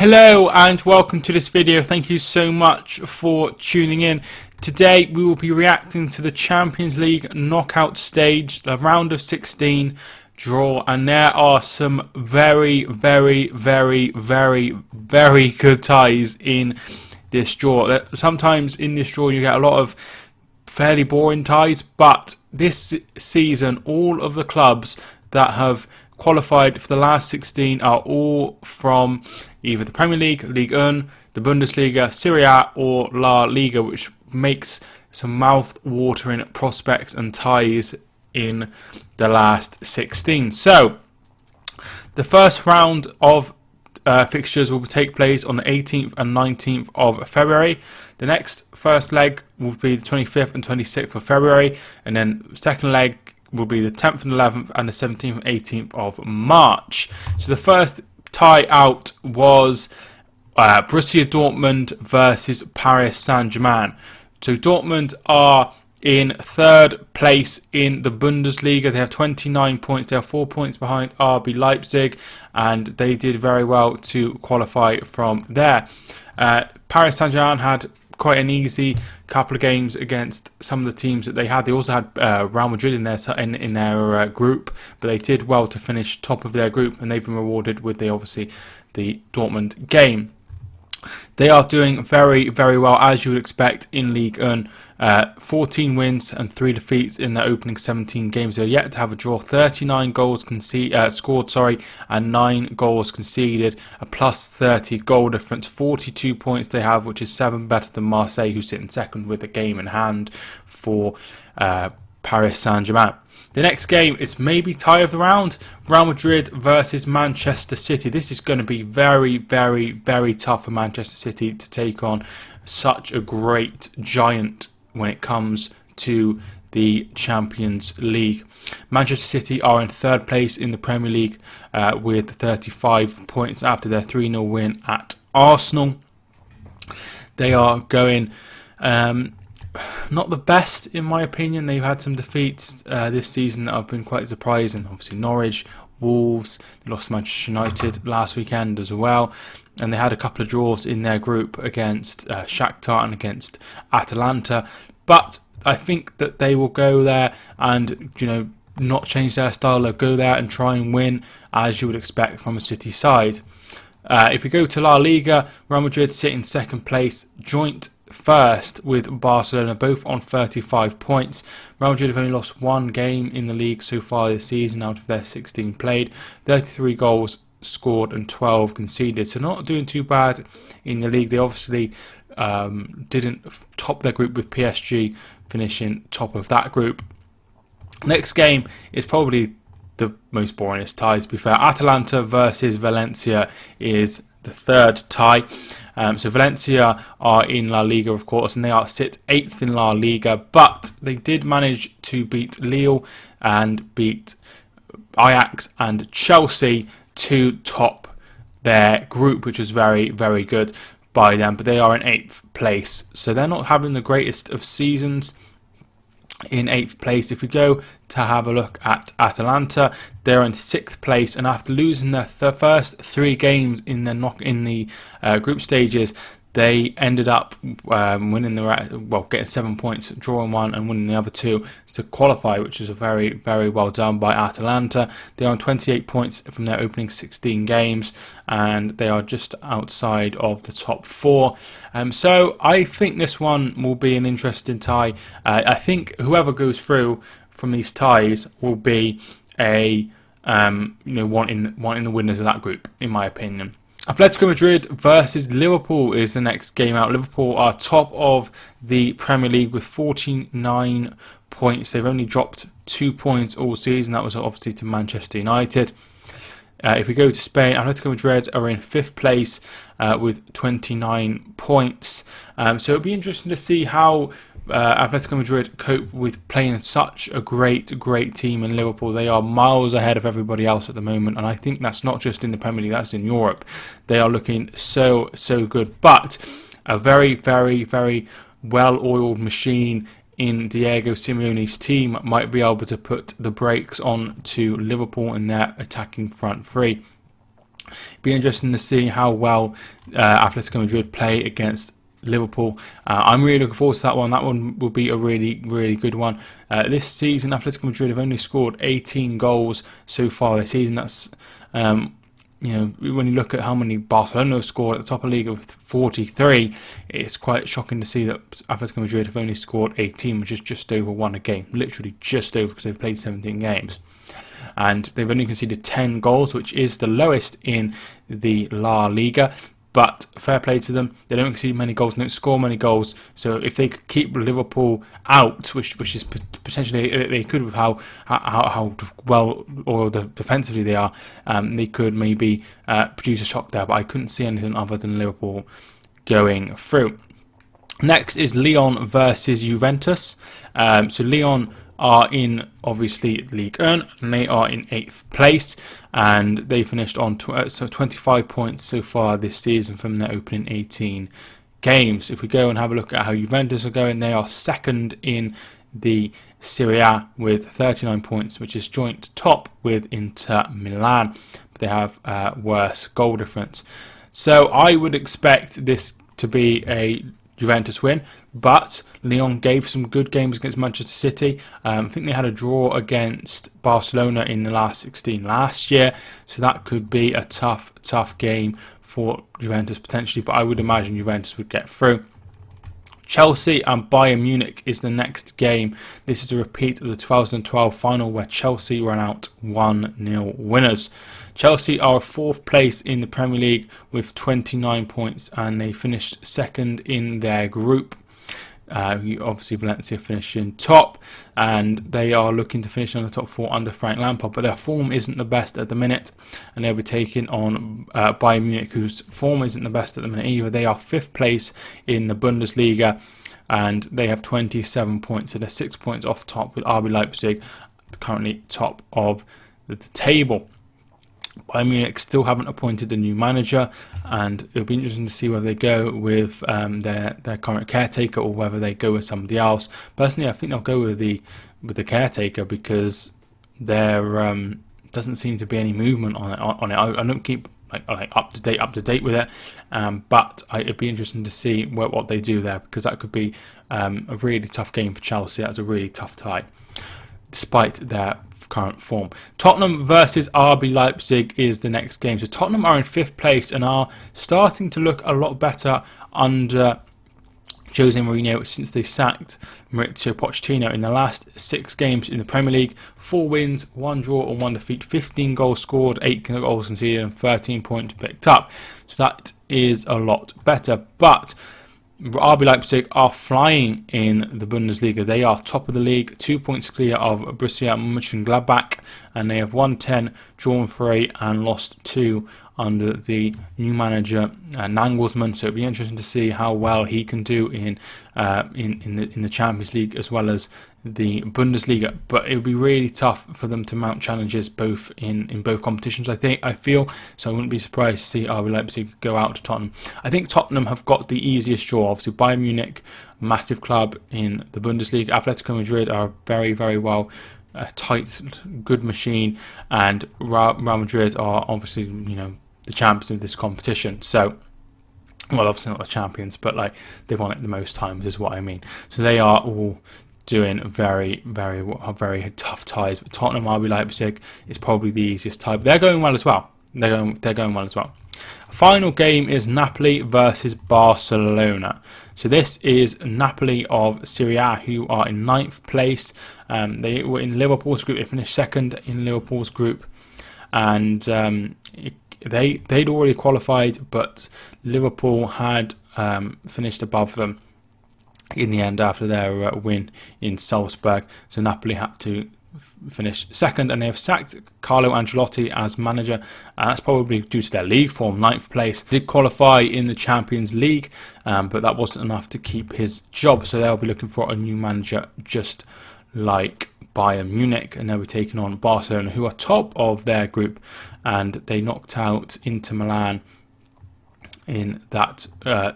Hello and welcome to this video. Thank you so much for tuning in. Today we will be reacting to the Champions League knockout stage, the round of 16 draw, and there are some very good ties in this draw. Sometimes in this draw you get a lot of fairly boring ties, but this season all of the clubs that have qualified for the last 16 are all from either the Premier League, Ligue 1, the Bundesliga, Serie A or La Liga, which makes some mouth-watering prospects and ties in the last 16. So, the first round of fixtures will take place on the 18th and 19th of February. The next first leg will be the 25th and 26th of February, and then second leg will be the 10th and 11th and the 17th and 18th of March. So the first tie out was Borussia Dortmund versus Paris Saint-Germain. So Dortmund are in third place in the Bundesliga. They have 29 points. They are 4 points behind RB Leipzig, and they did very well to qualify from there. Paris Saint-Germain had quite an easy couple of games against some of the teams that they had. They also had Real Madrid in their group, but they did well to finish top of their group, and they've been rewarded with the Dortmund game. They are doing very well, as you would expect in Ligue 1. 14 wins and 3 defeats in their opening 17 games. They're yet to have a draw. 39 goals scored, and 9 goals conceded. A plus 30 goal difference. 42 points they have, which is 7 better than Marseille, who sit in second with a game in hand for Paris Saint-Germain. The next game is maybe tie of the round. Real Madrid versus Manchester City. This is going to be very tough for Manchester City to take on such a great giant when it comes to the Champions League. Manchester City are in third place in the Premier League with 35 points after their 3-0 win at Arsenal. They are going not the best, in my opinion. They've had some defeats this season that have been quite surprising. Obviously Norwich, Wolves, they lost to Manchester United last weekend as well, and they had a couple of draws in their group against Shakhtar and against Atalanta. But I think that they will go there and, not change their style. They'll go there and try and win, as you would expect from a City side. If we go to La Liga, Real Madrid sit in second place, joint first with Barcelona, both on 35 points. Real Madrid have only lost one game in the league so far this season out of their 16 played. 33 goals scored and 12 conceded, so not doing too bad in the league. They obviously didn't top their group, with PSG finishing top of that group. Next game is probably the most boringest tie, to be fair. Atalanta versus Valencia is the third tie. So Valencia are in La Liga, of course, and they sit 8th in La Liga, but they did manage to beat Lyon and beat Ajax and Chelsea to top their group, which was very good by them. But they are in 8th place, so they're not having the greatest of seasons in 8th place. If we go to have a look at Atalanta, they're in 6th place, and after losing their first 3 games in the group stages, they ended up winning getting 7 points, drawing 1 and winning the other 2 to qualify, which is a very well done by Atalanta. They're on 28 points from their opening 16 games, and they are just outside of the top 4. So I think this one will be an interesting tie. I think whoever goes through from these ties will be a one in the winners of that group, in my opinion. Atletico Madrid versus Liverpool is the next game out. Liverpool are top of the Premier League with 49 points. They've only dropped 2 points all season. That was obviously to Manchester United. If we go to Spain, Atletico Madrid are in 5th place with 29 points. So it'll be interesting to see how Atletico Madrid cope with playing such a great team in Liverpool. They are miles ahead of everybody else at the moment, and I think that's not just in the Premier League, that's in Europe. They are looking so good, but a very well-oiled machine in Diego Simeone's team might be able to put the brakes on to Liverpool in their attacking front three. Be interesting to see how well Atletico Madrid play against Liverpool. I'm really looking forward to that one. That one will be a really good one. This season, Atletico Madrid have only scored 18 goals so far this season. That's when you look at how many Barcelona have scored at the top of the league with 43, it's quite shocking to see that Atletico Madrid have only scored 18, which is just over one a game. Literally just over, because they've played 17 games. And they've only conceded 10 goals, which is the lowest in the La Liga. But fair play to them, they don't concede many goals, they don't score many goals. So if they could keep Liverpool out, which is potentially they could, with how well or defensively they are, they could maybe produce a shock there. But I couldn't see anything other than Liverpool going through. Next is Lyon versus Juventus. So Lyon are in, obviously, Ligue 1, and they are in 8th place, and they finished on 25 points so far this season from their opening 18 games. If we go and have a look at how Juventus are going, they are second in the Serie A with 39 points, which is joint top with Inter Milan, but they have worse goal difference. So I would expect this to be a Juventus win, but Lyon gave some good games against Manchester City. I think they had a draw against Barcelona in the last 16 last year, so that could be a tough game for Juventus potentially, but I would imagine Juventus would get through. Chelsea and Bayern Munich is the next game. This is a repeat of the 2012 final where Chelsea ran out 1-0 winners. Chelsea are 4th place in the Premier League with 29 points, and they finished second in their group. Obviously Valencia finishing top, and they are looking to finish on the top 4 under Frank Lampard, but their form isn't the best at the minute, and they'll be taking on Bayern Munich, whose form isn't the best at the minute either. They are 5th place in the Bundesliga, and they have 27 points, so they're 6 points off top, with RB Leipzig currently top of the table. Bayern Munich still haven't appointed a new manager, and it'll be interesting to see whether they go with their current caretaker or whether they go with somebody else. Personally, I think they'll go with the caretaker, because there doesn't seem to be any movement on it. I don't keep like up to date with it, but it'd be interesting to see what they do there, because that could be a really tough game for Chelsea. That's a really tough tie, despite their current form. Tottenham versus RB Leipzig is the next game. So Tottenham are in 5th place and are starting to look a lot better under Jose Mourinho since they sacked Mauricio Pochettino. In the last 6 games in the Premier League, 4 wins, 1 draw and 1 defeat, 15 goals scored, 8 goals conceded and 13 points picked up. So that is a lot better. But RB Leipzig are flying in the Bundesliga. They are top of the league, 2 points clear of Borussia Mönchengladbach, and they have won 10, drawn 3 and lost 2 under the new manager Nagelsmann. So it'll be interesting to see how well he can do in the Champions League as well as the Bundesliga. But it would be really tough for them to mount challenges both in both competitions, I feel. So I wouldn't be surprised to see RB Leipzig go out to Tottenham. I think Tottenham have got the easiest draw. Obviously Bayern Munich, massive club in the Bundesliga. Atletico Madrid are very, very well a tight, good machine, and Real Madrid are obviously, the champions of this competition. So, well, obviously not the champions, but like they've won it the most times, is what I mean. So they are all doing very, very, very tough ties. But Tottenham, RB Leipzig is probably the easiest tie. But they're going well as well. They're going well as well. Final game is Napoli versus Barcelona. So this is Napoli of Serie A, who are in 9th place. They were in Liverpool's group. They finished second in Liverpool's group, and they'd already qualified, but Liverpool had finished above them in the end after their win in Salzburg. So Napoli had to finish second, and they have sacked Carlo Ancelotti as manager, and that's probably due to their league form. 9th place, did qualify in the Champions League, but that wasn't enough to keep his job, so they'll be looking for a new manager, just like Bayern Munich, and they'll be taking on Barcelona, who are top of their group, and they knocked out Inter Milan in that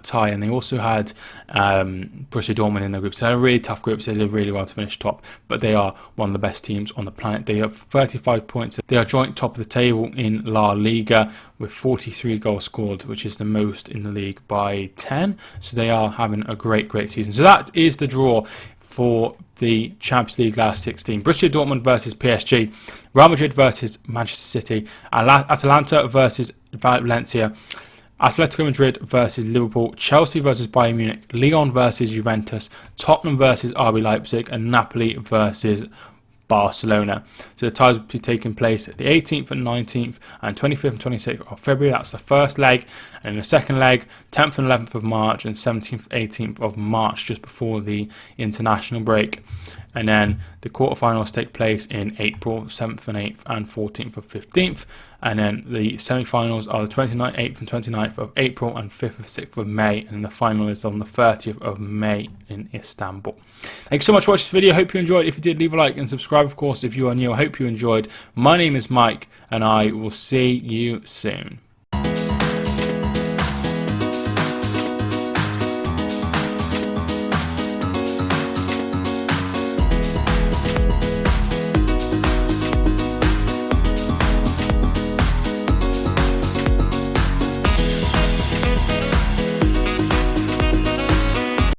tie, and they also had Borussia Dortmund in the group. So they're a really tough group, so they did really well to finish top, but they are one of the best teams on the planet. They have 35 points. They are joint top of the table in La Liga with 43 goals scored, which is the most in the league by 10. So they are having a great season. So that is the draw for the Champions League last 16. Borussia Dortmund versus PSG, Real Madrid versus Manchester City, Atalanta versus Valencia, Atletico Madrid versus Liverpool, Chelsea versus Bayern Munich, Lyon versus Juventus, Tottenham versus RB Leipzig, and Napoli versus Barcelona. So the ties will be taking place at the 18th and 19th and 25th and 26th of February. That's the first leg. And in the second leg, 10th and 11th of March and 17th, 18th of March, just before the international break. And then the quarterfinals take place in April, 7th and 8th and 14th of 15th. And then the semi-finals are the 29th, 8th and 29th of April and 5th and 6th of May. And the final is on the 30th of May in Istanbul. Thanks so much for watching this video. Hope you enjoyed. If you did, leave a like and subscribe, of course, if you are new. I hope you enjoyed. My name is Mike, and I will see you soon.